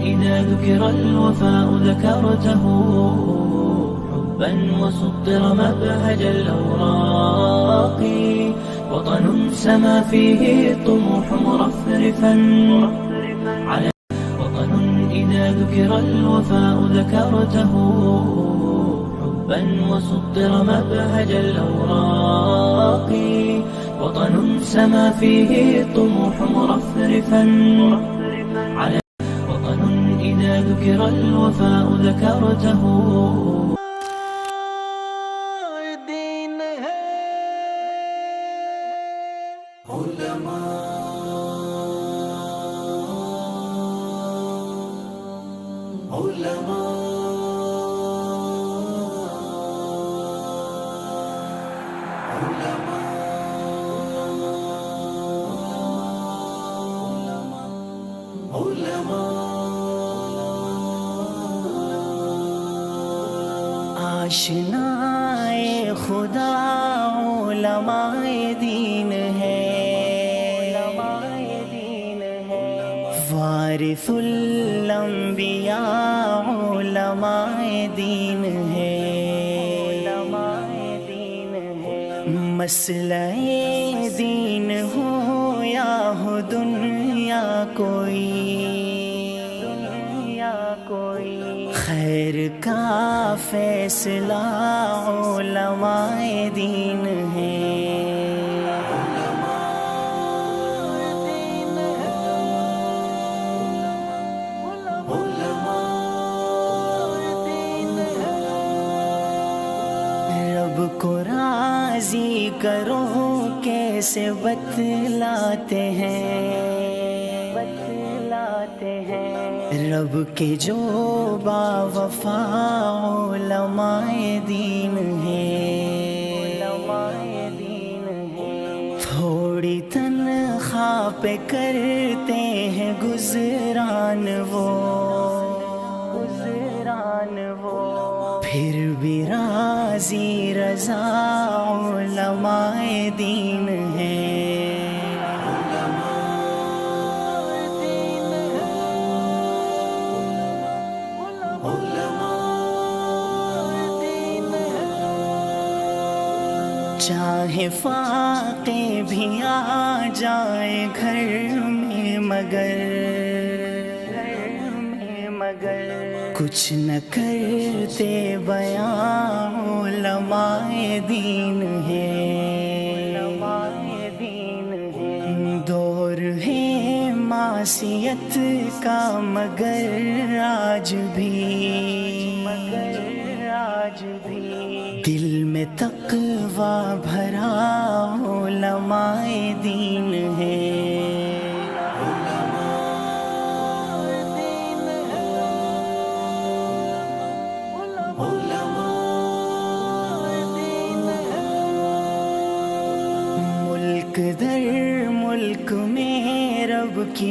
إذا ذكر الوفاء ذكرته حبا وسطر مبهج الأوراق وطن سما فيه الطموح مرفرفا على وطن إذا ذكر الوفاء ذكرته حبا وسطر مبهج الأوراق وطن سما فيه الطموح مرفرفا على وطن إذا ذكر الوفاء ذكرته آشنائے خدا علماء دین ہے، وارث الانبیاء علماء دین ہے، مسئلہ دین ہو یا ہو دنیا کوئی، خیر کا فیصلہ علماء دین ہے۔ رب کو راضی کرو کیسے بتلاتے ہیں، رب کے جو با وفا علماء دین ہے، تھوڑی تنخواہ پہ کرتے ہیں گزران وہ، پھر بھی راضی رضا علماء دین ہے۔ چاہے فاقے بھی آ جائے گھر میں مگر کچھ نہ کرتے بیان علماء دین ہے۔ دور ہے معصیت کا مگر آج بھی دل میں تقویٰ بھرا علماء دین ہے۔ ملک در ملک میں رب کی